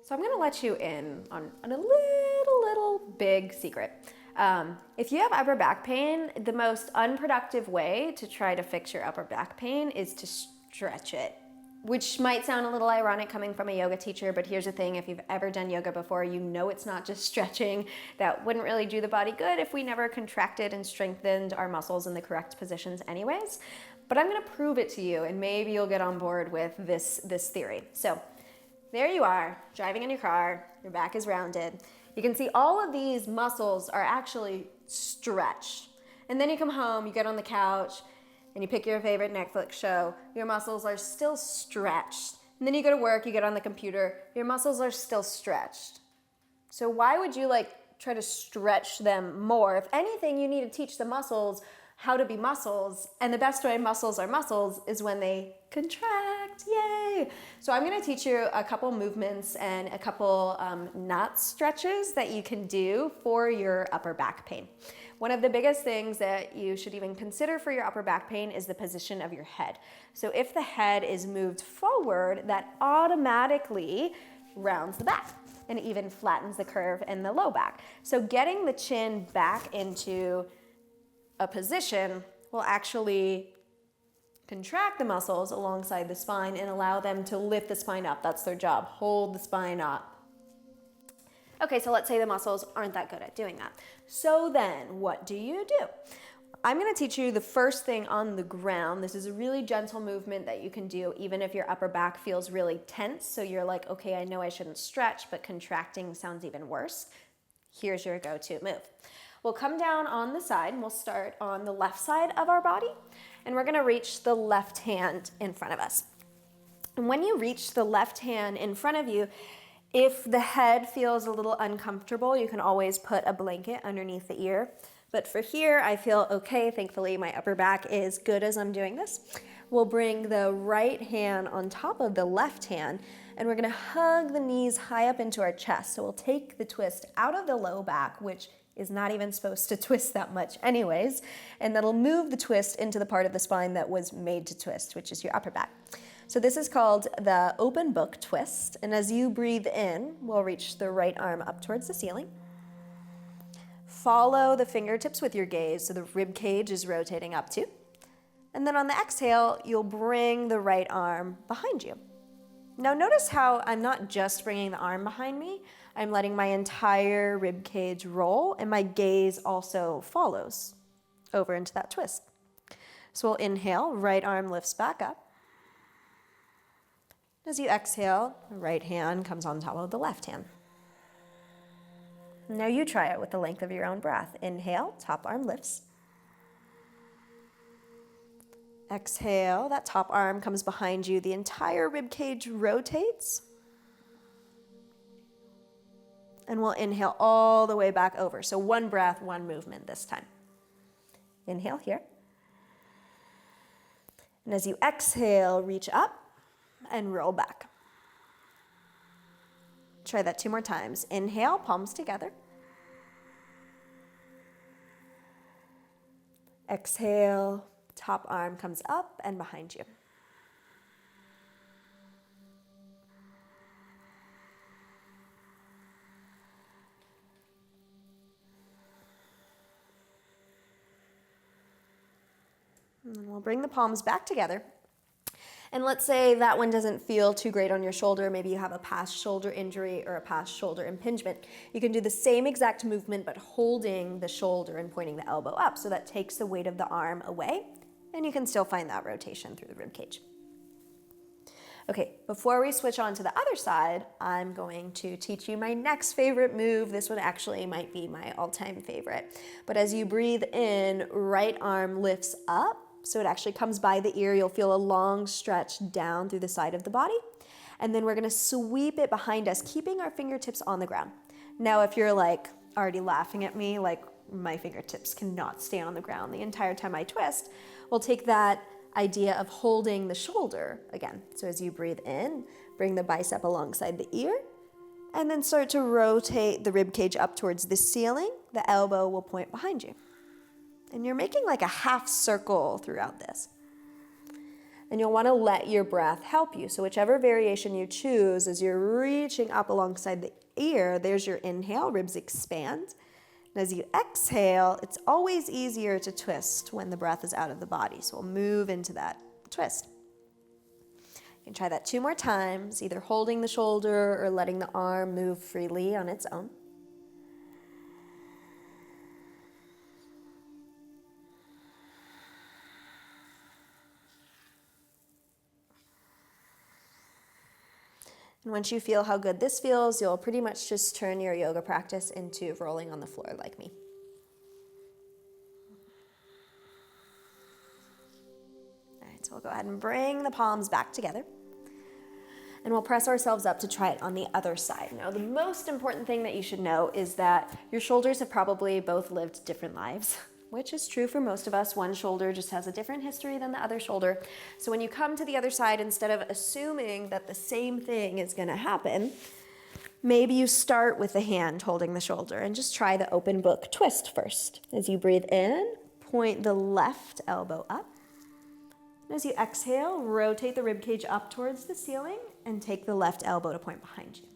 So I'm gonna let you in on a little big secret. If you have upper back pain, the most unproductive way to try to fix your upper back pain is to stretch it, which might sound a little ironic coming from a yoga teacher, but here's the thing, if you've ever done yoga before, you know it's not just stretching. That wouldn't really do the body good if we never contracted and strengthened our muscles in the correct positions anyways. But I'm gonna prove it to you, and maybe you'll get on board with this theory. So there you are, driving in your car, your back is rounded. You can see all of these muscles are actually stretched. And then you come home, you get on the couch, and you pick your favorite Netflix show, your muscles are still stretched. And then you go to work, you get on the computer, your muscles are still stretched. So why would you try to stretch them more? If anything, you need to teach the muscles how to be muscles, and the best way muscles are muscles is when they contract, yay! So I'm gonna teach you a couple movements and a couple not stretches that you can do for your upper back pain. One of the biggest things that you should even consider for your upper back pain is the position of your head. So if the head is moved forward, that automatically rounds the back and even flattens the curve in the low back. So getting the chin back into a position will actually contract the muscles alongside the spine and allow them to lift the spine up. That's their job, hold the spine up. Okay, so let's say the muscles aren't that good at doing that. So then what do you do? I'm gonna teach you the first thing on the ground. This is a really gentle movement that you can do even if your upper back feels really tense. So you're like, okay, I know I shouldn't stretch, but contracting sounds even worse. Here's your go-to move. We'll come down on the side and we'll start on the left side of our body, and we're gonna reach the left hand in front of us. And when you reach the left hand in front of you, if the head feels a little uncomfortable, you can always put a blanket underneath the ear. But for here, I feel okay. Thankfully, my upper back is good as I'm doing this. We'll bring the right hand on top of the left hand, and we're gonna hug the knees high up into our chest. So we'll take the twist out of the low back, which is not even supposed to twist that much anyways, and that'll move the twist into the part of the spine that was made to twist, which is your upper back. So this is called the open book twist, and as you breathe in, we'll reach the right arm up towards the ceiling. Follow the fingertips with your gaze so the rib cage is rotating up too. And then on the exhale, you'll bring the right arm behind you. Now notice how I'm not just bringing the arm behind me, I'm letting my entire rib cage roll, and my gaze also follows over into that twist. So we'll inhale, right arm lifts back up. As you exhale, the right hand comes on top of the left hand. Now you try it with the length of your own breath. Inhale, top arm lifts. Exhale, that top arm comes behind you. The entire rib cage rotates. And we'll inhale all the way back over. So one breath, one movement this time. Inhale here. And as you exhale, reach up and roll back. Try that 2 more times. Inhale, palms together. Exhale, top arm comes up and behind you. And then we'll bring the palms back together. And let's say that one doesn't feel too great on your shoulder. Maybe you have a past shoulder injury or a past shoulder impingement. You can do the same exact movement, but holding the shoulder and pointing the elbow up. So that takes the weight of the arm away, and you can still find that rotation through the rib cage. Okay, before we switch on to the other side, I'm going to teach you my next favorite move. This one actually might be my all-time favorite. But as you breathe in, right arm lifts up. So it actually comes by the ear. You'll feel a long stretch down through the side of the body. And then we're gonna sweep it behind us, keeping our fingertips on the ground. Now, if you're already laughing at me, my fingertips cannot stay on the ground the entire time I twist, we'll take that idea of holding the shoulder again. So as you breathe in, bring the bicep alongside the ear, and then start to rotate the rib cage up towards the ceiling. The elbow will point behind you. And you're making a half circle throughout this. And you'll want to let your breath help you. So whichever variation you choose, as you're reaching up alongside the ear, there's your inhale, ribs expand. And as you exhale, it's always easier to twist when the breath is out of the body. So we'll move into that twist. You can try that 2 more times, either holding the shoulder or letting the arm move freely on its own. And once you feel how good this feels, you'll pretty much just turn your yoga practice into rolling on the floor like me. All right, so we'll go ahead and bring the palms back together. And we'll press ourselves up to try it on the other side. Now, the most important thing that you should know is that your shoulders have probably both lived different lives, which is true for most of us. One shoulder just has a different history than the other shoulder. So when you come to the other side, instead of assuming that the same thing is going to happen, maybe you start with the hand holding the shoulder and just try the open book twist first. As you breathe in, point the left elbow up. And as you exhale, rotate the ribcage up towards the ceiling and take the left elbow to point behind you.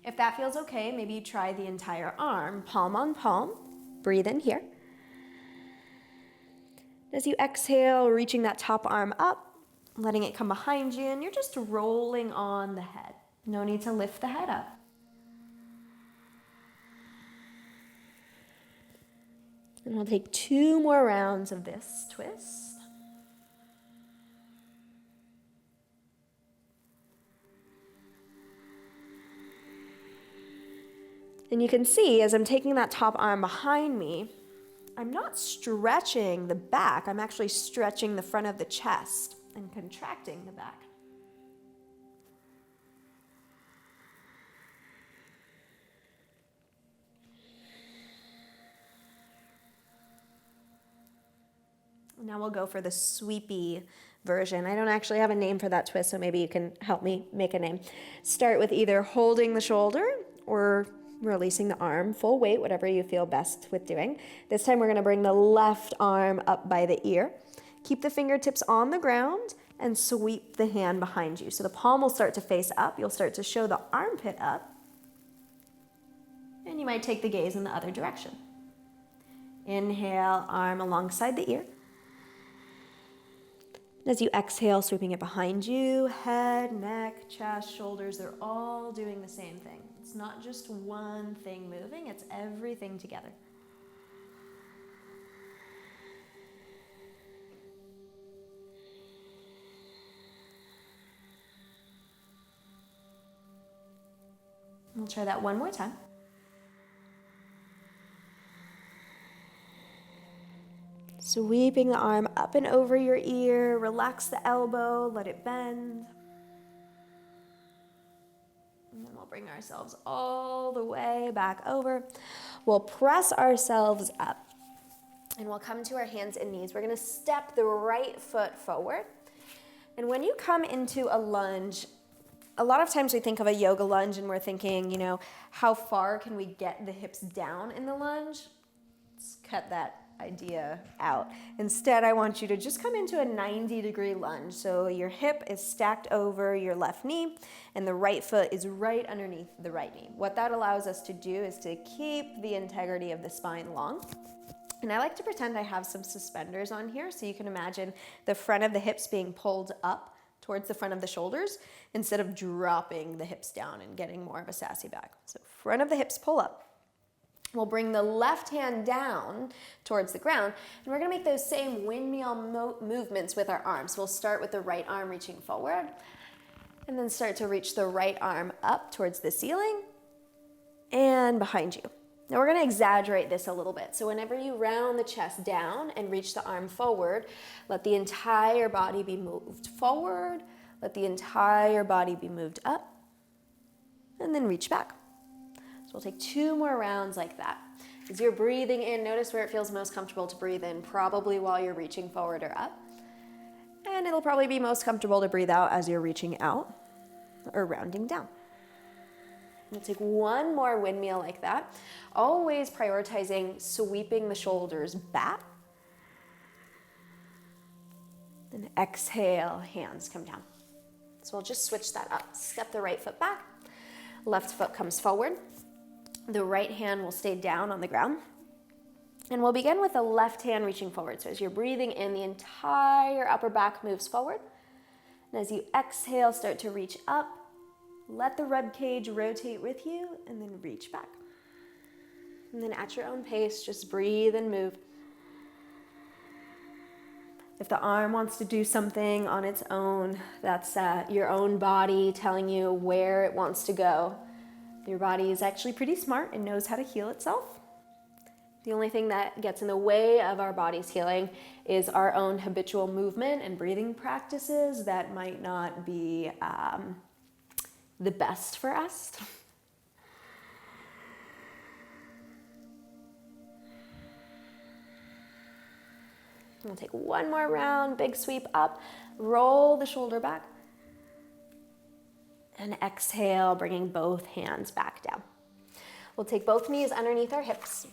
If that feels okay, maybe you try the entire arm, palm on palm. Breathe in here. As you exhale, reaching that top arm up, letting it come behind you, and you're just rolling on the head. No need to lift the head up. And we'll take 2 more rounds of this twist. And you can see as I'm taking that top arm behind me, I'm not stretching the back, I'm actually stretching the front of the chest and contracting the back. Now we'll go for the sweepy version. I don't actually have a name for that twist, so maybe you can help me make a name. Start with either holding the shoulder or releasing the arm, full weight, whatever you feel best with doing. This time we're going to bring the left arm up by the ear. Keep the fingertips on the ground and sweep the hand behind you. So the palm will start to face up. You'll start to show the armpit up. And you might take the gaze in the other direction. Inhale, arm alongside the ear. As you exhale, sweeping it behind you, head, neck, chest, shoulders, they're all doing the same thing. It's not just one thing moving, it's everything together. We'll try that one more time. Sweeping the arm up and over your ear, relax the elbow, let it bend. And then we'll bring ourselves all the way back over. We'll press ourselves up and we'll come to our hands and knees. We're gonna step the right foot forward. And when you come into a lunge, a lot of times we think of a yoga lunge and we're thinking, you know, how far can we get the hips down in the lunge? Let's cut that idea out. Instead, I want you to just come into a 90-degree lunge. So your hip is stacked over your left knee and the right foot is right underneath the right knee. What that allows us to do is to keep the integrity of the spine long. And I like to pretend I have some suspenders on here so you can imagine the front of the hips being pulled up towards the front of the shoulders instead of dropping the hips down and getting more of a sassy back. So front of the hips pull up. We'll bring the left hand down towards the ground, and we're gonna make those same windmill movements with our arms. We'll start with the right arm reaching forward, and then start to reach the right arm up towards the ceiling and behind you. Now we're gonna exaggerate this a little bit. So whenever you round the chest down and reach the arm forward, let the entire body be moved forward, let the entire body be moved up, and then reach back. So we'll take 2 more rounds like that. As you're breathing in, notice where it feels most comfortable to breathe in, probably while you're reaching forward or up. And it'll probably be most comfortable to breathe out as you're reaching out or rounding down. We'll take 1 more windmill like that, always prioritizing sweeping the shoulders back. And exhale, hands come down. So we'll just switch that up. Step the right foot back. Left foot comes forward. The right hand will stay down on the ground. And we'll begin with the left hand reaching forward. So as you're breathing in, the entire upper back moves forward. And as you exhale, start to reach up. Let the rib cage rotate with you and then reach back. And then at your own pace, just breathe and move. If the arm wants to do something on its own, that's your own body telling you where it wants to go. Your body is actually pretty smart and knows how to heal itself. The only thing that gets in the way of our body's healing is our own habitual movement and breathing practices that might not be the best for us. We'll take one more round, big sweep up, roll the shoulder back, and exhale, bringing both hands back down. We'll take both knees underneath our hips,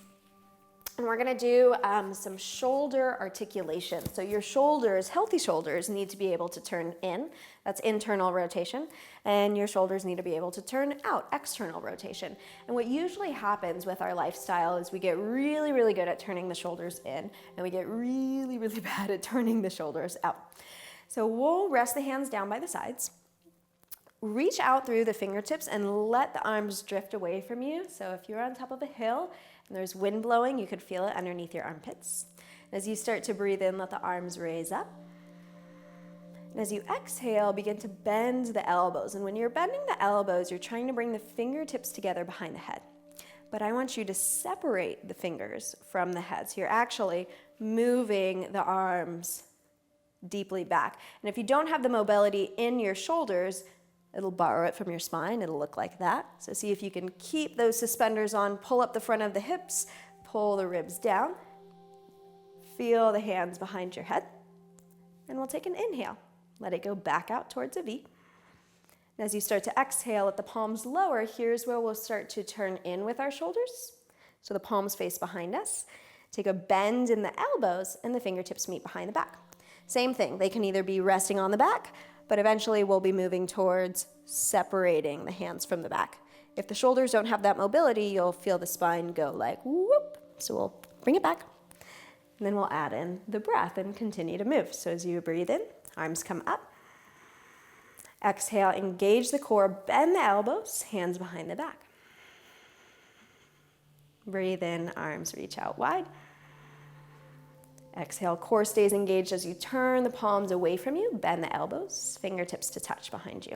and we're gonna do some shoulder articulation. So your shoulders, healthy shoulders, need to be able to turn in. That's internal rotation. And your shoulders need to be able to turn out, external rotation. And what usually happens with our lifestyle is we get really, really good at turning the shoulders in, and we get really, really bad at turning the shoulders out. So we'll rest the hands down by the sides. Reach out through the fingertips and let the arms drift away from you. So if you're on top of a hill and there's wind blowing, you could feel it underneath your armpits. As you start to breathe in, let the arms raise up. And as you exhale, begin to bend the elbows. And when you're bending the elbows, you're trying to bring the fingertips together behind the head. But I want you to separate the fingers from the head. So you're actually moving the arms deeply back. And if you don't have the mobility in your shoulders, it'll borrow it from your spine. It'll look like that. So see if you can keep those suspenders on. Pull up the front of the hips. Pull the ribs down. Feel the hands behind your head. And we'll take an inhale. Let it go back out towards a V. And as you start to exhale, let the palms lower. Here's where we'll start to turn in with our shoulders. So the palms face behind us. Take a bend in the elbows and the fingertips meet behind the back. Same thing. They can either be resting on the back, but eventually we'll be moving towards separating the hands from the back. If the shoulders don't have that mobility, you'll feel the spine go like whoop. So we'll bring it back. And then we'll add in the breath and continue to move. So as you breathe in, arms come up. Exhale, engage the core, bend the elbows, hands behind the back. Breathe in, arms reach out wide. Exhale, core stays engaged as you turn the palms away from you, bend the elbows, fingertips to touch behind you.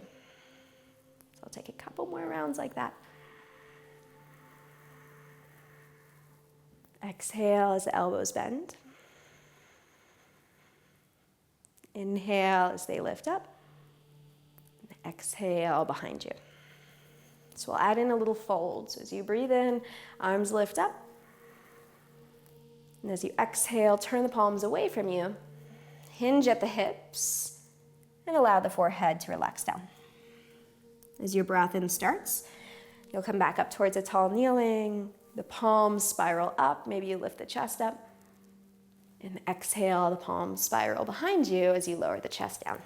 So I'll take a couple more rounds like that. Exhale as the elbows bend. Inhale as they lift up. Exhale behind you. So we'll add in a little fold. So as you breathe in, arms lift up. And as you exhale, turn the palms away from you. Hinge at the hips and allow the forehead to relax down. As your breath in starts, you'll come back up towards a tall kneeling. The palms spiral up. Maybe you lift the chest up. And exhale, the palms spiral behind you as you lower the chest down.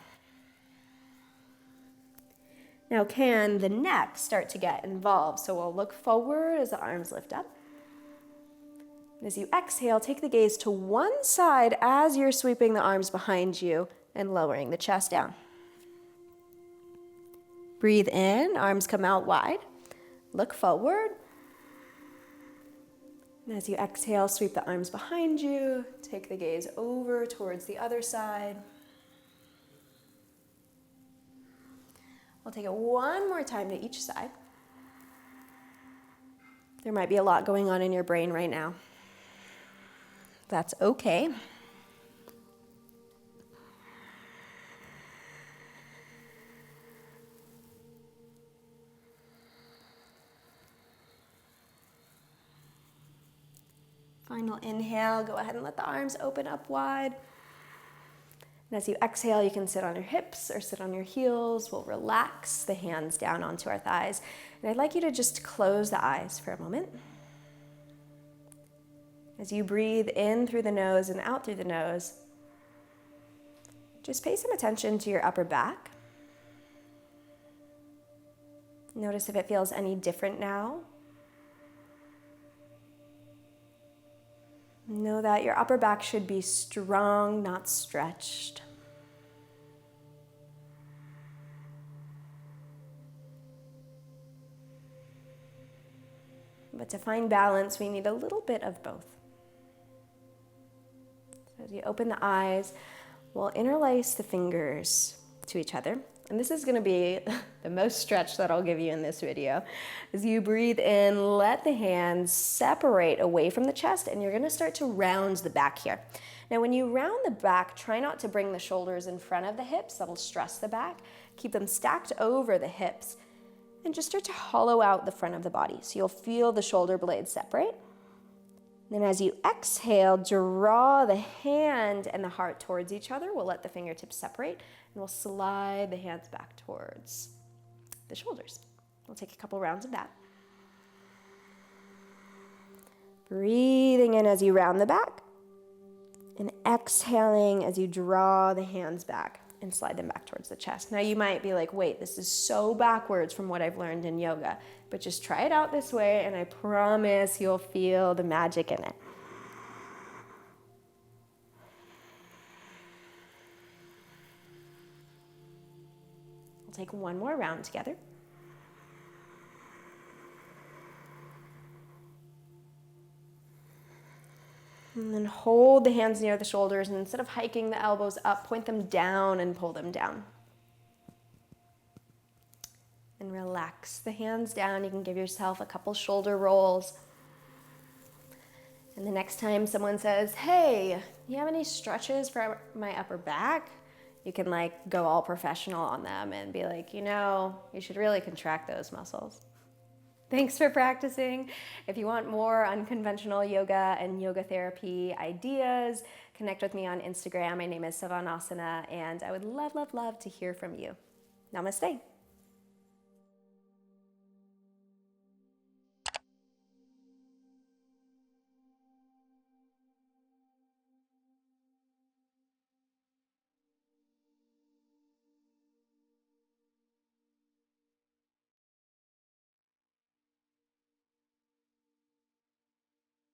Now can the neck start to get involved? So we'll look forward as the arms lift up. And as you exhale, take the gaze to one side as you're sweeping the arms behind you and lowering the chest down. Breathe in, arms come out wide. Look forward. And as you exhale, sweep the arms behind you. Take the gaze over towards the other side. We'll take it one more time to each side. There might be a lot going on in your brain right now. That's okay. Final inhale, go ahead and let the arms open up wide. And as you exhale, you can sit on your hips or sit on your heels. We'll relax the hands down onto our thighs. And I'd like you to just close the eyes for a moment. As you breathe in through the nose and out through the nose, Just pay some attention to your upper back. Notice if it feels any different now. Know that your upper back should be strong, not stretched. But to find balance, we need a little bit of both. So as you open the eyes, we'll interlace the fingers to each other. And this is going to be the most stretch that I'll give you in this video. As you breathe in, let the hands separate away from the chest, and you're going to start to round the back here. Now, when you round the back, try not to bring the shoulders in front of the hips. That'll stress the back. Keep them stacked over the hips, and just start to hollow out the front of the body. So you'll feel the shoulder blades separate. Then as you exhale, draw the hand and the heart towards each other. We'll let the fingertips separate, and we'll slide the hands back towards the shoulders. We'll take a couple rounds of that. Breathing in as you round the back, and exhaling as you draw the hands back and slide them back towards the chest. Now you might be like, wait, this is so backwards from what I've learned in yoga, but just try it out this way, and I promise you'll feel the magic in it. We'll take one more round together. And then hold the hands near the shoulders, and instead of hiking the elbows up, point them down and pull them down. And relax the hands down. You can give yourself a couple shoulder rolls. And the next time someone says, hey, you have any stretches for my upper back? You can like go all professional on them and be like, you know, you should really contract those muscles. Thanks for practicing. If you want more unconventional yoga and yoga therapy ideas, connect with me on Instagram. My name is Savannah V, and I would love, love, love to hear from you. Namaste.